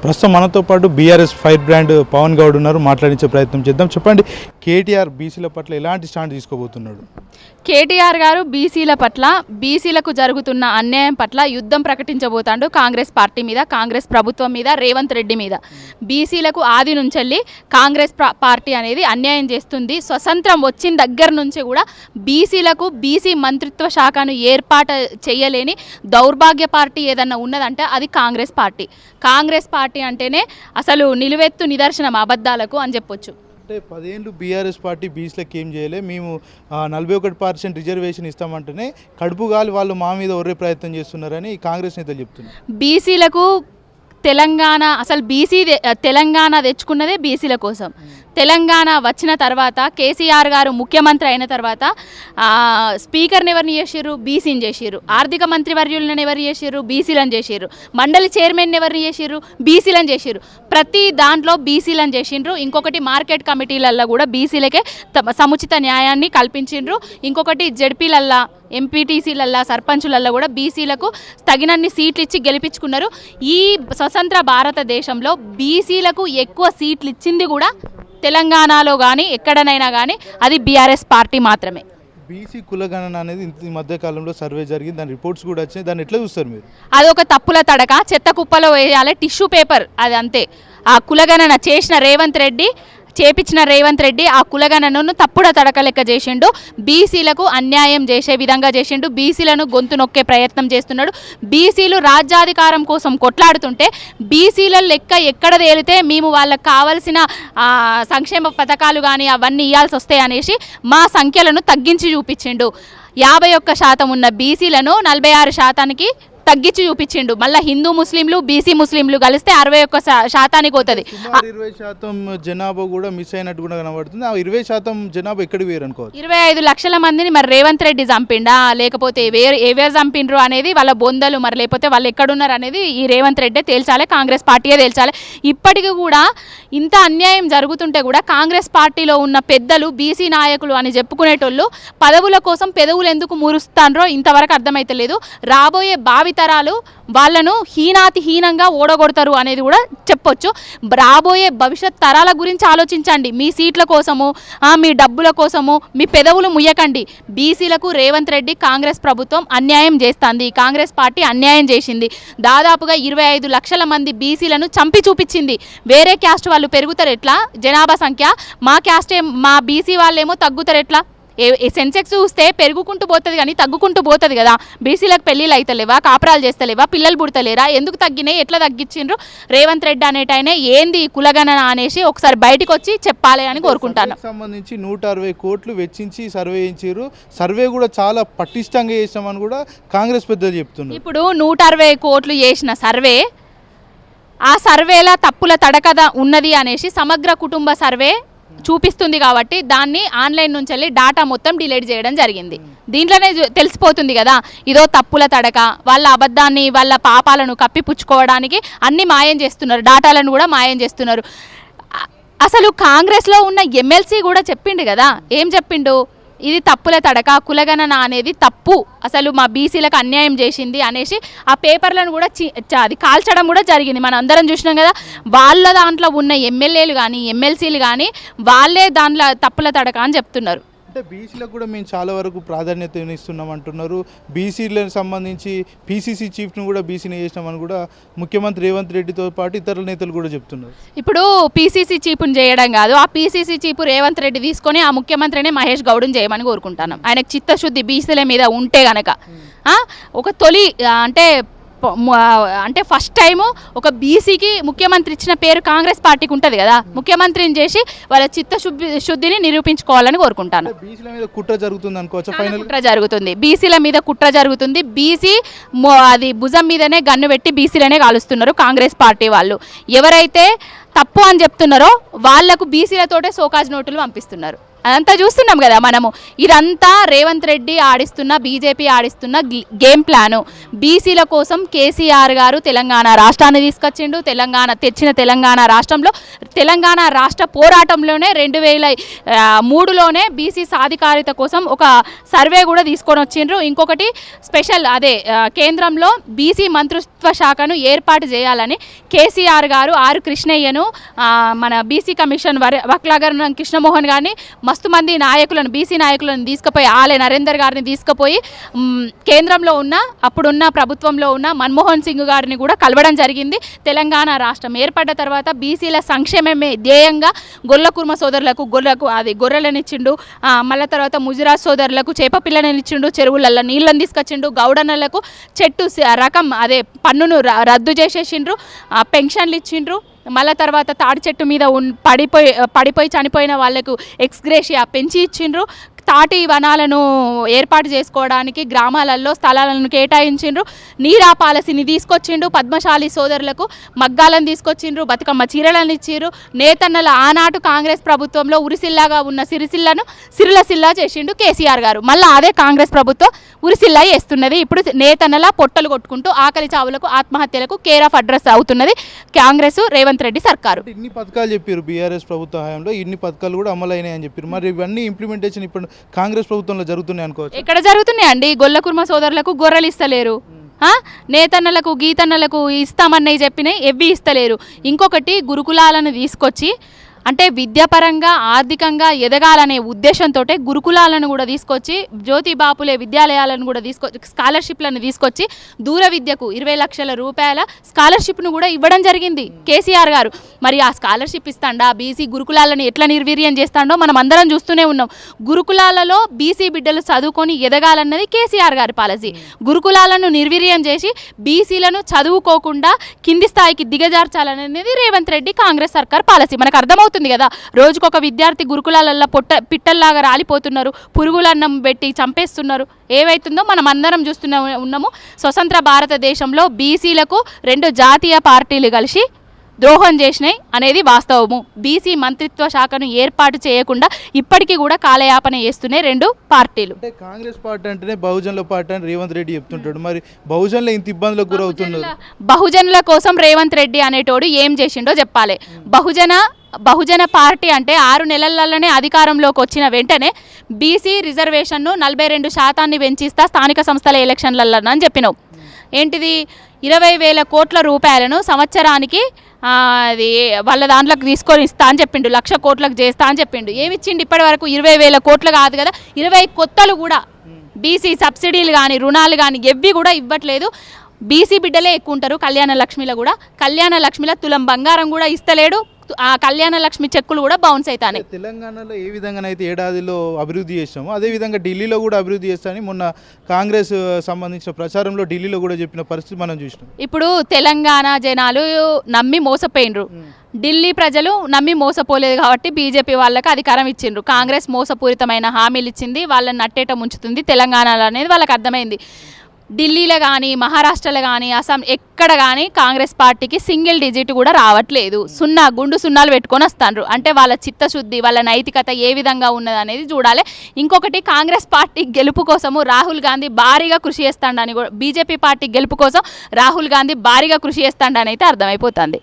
ప్రస్తుతం మనతో పాటు BRS firebrand Pawan Goud ఉన్నారు, మాట్లాడించే ప్రయత్నం చేద్దాం. చెప్పండి, కేటీఆర్ బీసీల పట్ల ఎలాంటి స్టాండ్ తీసుకోబోతున్నాడు? కేటీఆర్ గారు బీసీల పట్ల, బీసీలకు జరుగుతున్న అన్యాయం పట్ల యుద్ధం ప్రకటించబోతాడు కాంగ్రెస్ పార్టీ మీద, కాంగ్రెస్ ప్రభుత్వం మీద, రేవంత్ రెడ్డి మీద. బీసీలకు ఆది నుంచెల్లి కాంగ్రెస్ పార్టీ అనేది అన్యాయం చేస్తుంది. స్వతంత్రం వచ్చిన దగ్గర నుంచి కూడా బీసీలకు బీసీ మంత్రిత్వ శాఖను ఏర్పాటు చేయలేని దౌర్భాగ్య పార్టీ ఏదన్నా ఉన్నదంటే అది కాంగ్రెస్ పార్టీ. కాంగ్రెస్ పార్టీ అంటేనే అసలు నిలువెత్తు నిదర్శనం అబద్ధాలకు అని చెప్పొచ్చు. అంటే 10 ఏళ్ళు బీఆర్ఎస్ పార్టీ బీసీలకు ఏం చేయలే, మేము 41% రిజర్వేషన్ ఇస్తామంటేనే కడుపు గాలి వాళ్ళు మా మీద ఒర్రే ప్రయత్నం చేస్తున్నారని కాంగ్రెస్ నేతలు చెప్తున్నారు. బీసీలకు తెలంగాణ, అసలు తెలంగాణ తెచ్చుకున్నదే బీసీల కోసం. తెలంగాణ వచ్చిన తర్వాత కేసీఆర్ గారు ముఖ్యమంత్రి అయిన తర్వాత స్పీకర్ని ఎవరిని చేసిర్రు? బీసీని చేసిర్రు. ఆర్థిక మంత్రి వర్యులను ఎవరు చేసిర్రు? బీసీలను చేసిర్రు. మండలి చైర్మన్ ఎవరిని చేసిర్రు? బీసీలను చేసిర్రు. ప్రతి దాంట్లో బీసీలను చేసిండ్రు. ఇంకొకటి మార్కెట్ కమిటీలల్లో కూడా బీసీలకే సముచిత న్యాయాన్ని కల్పించిండ్రు. ఇంకొకటి జడ్పీలల్లా, ఎంపీటీసీలల్లా, సర్పంచులల్లో కూడా బీసీలకు తగినన్ని సీట్లు ఇచ్చి గెలిపించుకున్నారు. ఈ స్వతంత్ర భారతదేశంలో బీసీలకు ఎక్కువ సీట్లు ఇచ్చింది కూడా తెలంగాణలో కానీ ఎక్కడనైనా కానీ అది బీఆర్ఎస్ పార్టీ మాత్రమే. బీసీ కులగణన అనేది ఈ మధ్య కాలంలో సర్వే జరిగింది, దాని రిపోర్ట్స్ కూడా వచ్చినాయి. దాన్ని ఎట్లా చూస్తారు మీరు? అదొక తప్పుల తడక, చెత్త కుప్పలో వేయాలి, టిష్యూ పేపర్, అది అంతే. ఆ కులగణన చేపించిన రేవంత్ రెడ్డి ఆ కులగణనను తప్పుడ తడక లెక్క చేసిండు. బీసీలకు అన్యాయం చేసే విధంగా చేసిండు. బీసీలను గొంతు నొక్కే ప్రయత్నం చేస్తున్నాడు. బీసీలు రాజ్యాధికారం కోసం కొట్లాడుతుంటే బీసీల లెక్క ఎక్కడ తేలితే మేము వాళ్ళకి కావాల్సిన సంక్షేమ పథకాలు కానీ అవన్నీ ఇవ్వాల్సి వస్తాయి అనేసి మా సంఖ్యలను తగ్గించి చూపించిండు. 51% ఉన్న బీసీలను 46% తగ్గించి చూపించిండు. మళ్ళీ హిందూ ముస్లింలు, బీసీ ముస్లింలు కలిస్తే 61% పోతుంది. 20% జనాభా కూడా మిస్ అయినట్టు కూడా కనబడుతుంది. ఆ 20% జనాభా ఎక్కడికి వేరు అనుకోవచ్చు. 25 లక్షల మందిని మరి రేవంత్ రెడ్డి చంపిండా లేకపోతే ఎవరు చంపిండ్రు అనేది వాళ్ళ బొందలు, మరి లేకపోతే వాళ్ళు ఎక్కడున్నారు అనేది ఈ రేవంత్ రెడ్డి తేల్చాలి, కాంగ్రెస్ పార్టీయే తేల్చాలి. ఇప్పటికీ కూడా ఇంత అన్యాయం జరుగుతుంటే కూడా కాంగ్రెస్ పార్టీలో ఉన్న పెద్దలు, బీసీ నాయకులు అని చెప్పుకునేటోళ్ళు పదవుల కోసం పెదవులు ఎందుకు మురుస్తాన్రో ఇంతవరకు అర్థమైతలేదు. రాబోయే భావితరాలు వాళ్ళను హీనంగా ఓడగొడతారు అనేది కూడా చెప్పొచ్చు. రాబోయే భవిష్యత్ తరాల గురించి ఆలోచించండి. మీ సీట్ల కోసము, మీ డబ్బుల కోసము మీ పెదవులు ముయ్యకండి. బీసీలకు రేవంత్ రెడ్డి, కాంగ్రెస్ ప్రభుత్వం అన్యాయం చేస్తుంది. కాంగ్రెస్ పార్టీ అన్యాయం చేసింది. దాదాపుగా 25 లక్షల మంది బీసీలను చంపి చూపించింది. వేరే క్యాస్ట్ వాళ్ళు పెరుగుతారు ఎట్లా జనాభా సంఖ్య, మా బీసీ వాళ్ళేమో తగ్గుతారు ఎట్లా? సెన్సెక్స్ చూస్తే పెరుగుకుంటూ పోతుంది కానీ తగ్గుకుంటూ పోతుంది కదా. బీసీలకు పెళ్ళిళ్ళు అవుతలేవా? కాపురాలు చేస్తలేవా? పిల్లలు పుడతలేరా? ఎందుకు తగ్గినాయి? ఎట్లా తగ్గించిండ్రు? రేవంత్ రెడ్డి అనేటైనా ఏంది కులగణన అనేసి ఒకసారి బయటకు వచ్చి చెప్పాలి అని కోరుకుంటాను. సంబంధించి 160 కోట్లు వెచ్చించి సర్వే చేయించారు. సర్వే కూడా చాలా పటిష్టంగా చేసామని కూడా కాంగ్రెస్ పెద్దలు చెప్తున్నారు. ఇప్పుడు 160 కోట్లు చేసిన సర్వే, ఆ సర్వేల తప్పుల తడకద ఉన్నది అనేసి సమగ్ర కుటుంబ సర్వే చూపిస్తుంది. కాబట్టి దాన్ని ఆన్లైన్ నుంచి వెళ్ళి డాటా మొత్తం డిలీట్ చేయడం జరిగింది. దీంట్లోనే తెలిసిపోతుంది కదా ఇదో తప్పుల తడక. వాళ్ళ అబద్ధాన్ని, వాళ్ళ పాపాలను కప్పిపుచ్చుకోవడానికి అన్ని మాయం చేస్తున్నారు, డాటాలను కూడా మాయం చేస్తున్నారు. అసలు కాంగ్రెస్లో ఉన్న ఎమ్మెల్సీ కూడా చెప్పిండు కదా, ఏం చెప్పిండు? ఇది తప్పుల తడక, కులగణన అనేది తప్పు, అసలు మా బీసీలకు అన్యాయం చేసింది అనేసి ఆ పేపర్లను కూడా అది కాల్చడం కూడా జరిగింది. మనం అందరం చూసినాం కదా. వాళ్ళ దాంట్లో ఉన్న ఎమ్మెల్యేలు కానీ ఎమ్మెల్సీలు కానీ వాళ్ళే దాంట్లో తప్పుల తడక అని చెప్తున్నారు. అంటే బీసీలకు కూడా మేము చాలా వరకు ప్రాధాన్యత ఇస్తున్నాం అంటున్నారు. బీసీలకు సంబంధించి పీసీసీ చీఫ్ను కూడా బీసీని చేసినామని కూడా ముఖ్యమంత్రి రేవంత్ రెడ్డితో పాటు ఇతర నేతలు కూడా చెప్తున్నారు. ఇప్పుడు పీసీసీ చీఫ్ను చేయడం కాదు, ఆ పీసీసీ చీఫ్ రేవంత్ రెడ్డి తీసుకొని ఆ ముఖ్యమంత్రిని మహేష్ గౌడ్ని చేయమని కోరుకుంటున్నాం. ఆయనకు చిత్తశుద్ధి బీసీల మీద ఉంటే గనక ఒక తొలి అంటే ఫస్ట్ టైము ఒక బీసీకి ముఖ్యమంత్రి ఇచ్చిన పేరు కాంగ్రెస్ పార్టీకి ఉంటుంది కదా. ముఖ్యమంత్రిని చేసి వాళ్ళ చిత్తశుద్ధిని నిరూపించుకోవాలని కోరుకుంటాను. బీసీల మీద కుట్ర జరుగుతుంది అనుకోవచ్చు. కుట్ర జరుగుతుంది, బీసీల మీద కుట్ర జరుగుతుంది. బీసీ అది భుజం మీదనే గన్ను పెట్టి బీసీలనే కాలుస్తున్నారు కాంగ్రెస్ పార్టీ వాళ్ళు. ఎవరైతే తప్పు అని చెప్తున్నారో వాళ్లకు బీసీలతోటే సోకాజ్ నోటులు పంపిస్తున్నారు. అదంతా చూస్తున్నాం కదా మనము. ఇదంతా రేవంత్ రెడ్డి ఆడిస్తున్న, బీజేపీ ఆడిస్తున్న గేమ్ ప్లాను. బీసీల కోసం కేసీఆర్ గారు తెలంగాణ రాష్ట్రాన్ని తీసుకొచ్చిండు. తెలంగాణ రాష్ట్రంలో తెలంగాణ రాష్ట్ర పోరాటంలోనే 2003లోనే బీసీ సాధికారిత కోసం ఒక సర్వే కూడా తీసుకొని వచ్చిండ్రు. ఇంకొకటి స్పెషల్ కేంద్రంలో బీసీ మంత్రిత్వ శాఖను ఏర్పాటు చేయాలని కేసీఆర్ గారు కృష్ణయ్యను, మన బీసీ కమిషన్ వక్లాగర్ కృష్ణమోహన్ గారిని, మస్తు మంది నాయకులను, బీసీ నాయకులను తీసుకుపోయి, ఆలే నరేందర్ గారిని తీసుకుపోయి కేంద్రంలో ఉన్న, అప్పుడున్న ప్రభుత్వంలో ఉన్న మన్మోహన్ సింగ్ గారిని కూడా కలవడం జరిగింది. తెలంగాణ రాష్ట్రం ఏర్పడ్డ తర్వాత బీసీల సంక్షేమమే ధ్యేయంగా గొల్ల కుర్మ సోదరులకు గొర్రెలనిచ్చిండు. మళ్ళీ తర్వాత ముజిరాజ్ సోదరులకు చేప పిల్లనిచ్చిండు, చెరువులలో నీళ్ళని తీసుకొచ్చిండు. గౌడన్నలకు చెట్టు రకం పన్నును రద్దు చేసేసిండ్రు, పెన్షన్లు ఇచ్చిండ్రు. మళ్ళీ తర్వాత తాడి చెట్టు మీద పడిపోయి చనిపోయిన వాళ్లకు ఎక్స్గ్రేషియా పెంచి ఇచ్చిండ్రు. తాటి వనాలను ఏర్పాటు చేసుకోవడానికి గ్రామాలలో స్థలాలను కేటాయించిండ్రు. నీరా పాలసీని తీసుకొచ్చిండ్రు. పద్మశాలి సోదరులకు మగ్గాలను తీసుకొచ్చిండ్రు, బతుకమ్మ చీరలను ఇచ్చిండ్రు. నేతన్నల ఆనాటు కాంగ్రెస్ ప్రభుత్వంలో ఉరిసిల్లాగా ఉన్న సిరిలసిల్లా చేసిండు కేసీఆర్ గారు. మళ్ళీ అదే కాంగ్రెస్ ప్రభుత్వం ఉరిసిల్లా చేస్తున్నది. ఇప్పుడు నేతన్నల పొట్టలు కొట్టుకుంటూ ఆకలి చావులకు, ఆత్మహత్యలకు కేర్ ఆఫ్ అడ్రస్ అవుతున్నది కాంగ్రెస్ రేవంత్ రెడ్డి సర్కారు. ఇన్ని పథకాలు చెప్పారు బీఆర్ఎస్ ప్రభుత్వ హయాంలో, ఇన్ని పథకాలు కూడా అమలైనాయి అని చెప్పారు. మరి ఇవన్నీ ఇంప్లిమెంటేషన్ ఇప్పుడు కాంగ్రెస్ ప్రభుత్వంలో జరుగుతున్నాయి అనుకోవచ్చు. ఎక్కడ జరుగుతున్నాయండి? గొల్ల కుర్మ సోదరులకు గొర్రెలు ఇస్తలేరు, నేతన్నలకు గీతన్నలకు ఇస్తామన్నవి చెప్పినాయి, ఎవ్వి ఇస్తలేరు. ఇంకొకటి గురుకులాలను తీసుకొచ్చి, అంటే విద్యాపరంగా ఆర్థికంగా ఎదగాలనే ఉద్దేశంతో గురుకులాలను కూడా తీసుకొచ్చి, జ్యోతి బాపులే విద్యాలయాలను కూడా తీసుకొచ్చి, స్కాలర్షిప్లను తీసుకొచ్చి దూర విద్యకు 20 లక్షల రూపాయల స్కాలర్షిప్ను కూడా ఇవ్వడం జరిగింది కేసీఆర్ గారు. మరి ఆ స్కాలర్షిప్ ఇస్తాడా? బీసీ గురుకులాలను ఎట్లా నిర్వీర్యం చేస్తాడో మనం అందరం చూస్తూనే ఉన్నాం. గురుకులాలలో బీసీ బిడ్డలు చదువుకొని ఎదగాలన్నది కేసీఆర్ గారి పాలసీ. గురుకులాలను నిర్వీర్యం చేసి బీసీలను చదువుకోకుండా కింది స్థాయికి దిగజార్చాలనేది రేవంత్ రెడ్డి కాంగ్రెస్ సర్కార్ పాలసీ. మనకు అర్థమవుతుంది కదా. రోజుకొక విద్యార్థి గురుకులాలలో పిట్టల్లాగా రాలిపోతున్నారు, పురుగులన్నం పెట్టి చంపేస్తున్నారు. ఏవైతుందో మనం అందరం ఉన్నాము. స్వతంత్ర భారతదేశంలో బీసీలకు 2 జాతీయ పార్టీలు కలిసి ద్రోహం చేసినాయి అనేది వాస్తవము. బీసీ మంత్రిత్వ శాఖను ఏర్పాటు చేయకుండా ఇప్పటికీ కూడా కాలయాపన చేస్తున్నాయి 2 పార్టీలు. అంటే కాంగ్రెస్ పార్టీ అంటేనే బహుజనుల పార్టీ అని రేవంత్ రెడ్డి చెప్తుంటాడు. మరి బహుజనులు ఇంత ఇబ్బందులకు గురవుతున్నారు. బహుజనుల కోసం రేవంత్ రెడ్డి అనేటోడు ఏం చేసిండో చెప్పాలి. బహుజన పార్టీ అంటే 6 నెలలలోనే అధికారంలోకి వచ్చిన వెంటనే బీసీ రిజర్వేషన్ను 42% పెంచిస్తా స్థానిక సంస్థల ఎలక్షన్లలో అని చెప్పినావు. ఏంటిది? 20,000 కోట్ల రూపాయలను సంవత్సరానికి అది వాళ్ళ దాంట్లోకి తీసుకొని ఇస్తా అని చెప్పిండు, 1,00,000 కోట్లకు చేస్తా అని చెప్పిండు. ఏమిచ్చిండు ఇప్పటి వరకు? 20,000 కోట్లు కాదు కదా, 20 కొత్తలు కూడా బీసీ సబ్సిడీలు కానీ రుణాలు కానీ ఎవ్వి కూడా ఇవ్వట్లేదు. బీసీ బిడ్డలే ఎక్కువ ఉంటారు కళ్యాణ లక్ష్మిలో కూడా. కళ్యాణ లక్ష్మిలో తులం బంగారం కూడా ఇస్తలేడు. ఆ కళ్యాణ లక్ష్మి చెక్కులు కూడా బౌన్స్ అవుతాయి. తెలంగాణలో ఏ విధంగా అయితే ఏడాదిలో అభివృద్ధి చేస్తామో అదేవిధంగా ఢిల్లీలో కూడా అభివృద్ధి చేస్తామని మొన్న కాంగ్రెస్ సంబంధించిన ప్రచారంలో ఢిల్లీలో కూడా చెప్పిన పరిస్థితి మనం చూసినాం. ఇప్పుడు తెలంగాణ జనాలు నమ్మి మోసపోయినరు, ఢిల్లీ ప్రజలు నమ్మి మోసపోలేదు కాబట్టి బీజేపీ వాళ్ళకి అధికారం ఇచ్చిండ్రు. కాంగ్రెస్ మోసపూరితమైన హామీలు ఇచ్చింది, వాళ్ళని నట్టేట ముంచుతుంది తెలంగాణలో అనేది వాళ్ళకి అర్థమైంది. ఢిల్లీలో కానీ, మహారాష్ట్రలో కానీ, అస్సాం ఎక్కడ కానీ కాంగ్రెస్ పార్టీకి సింగిల్ డిజిట్ కూడా రావట్లేదు. గుండు సున్నాలు పెట్టుకొని వస్తాండ్రు. అంటే వాళ్ళ చిత్తశుద్ధి, వాళ్ళ నైతికత ఏ విధంగా ఉన్నది అనేది చూడాలి. ఇంకొకటి, కాంగ్రెస్ పార్టీ గెలుపు కోసము రాహుల్ గాంధీ భారీగా కృషి చేస్తాడని, బీజేపీ పార్టీ గెలుపు కోసం రాహుల్ గాంధీ భారీగా కృషి చేస్తాడని అయితే అర్థమైపోతుంది.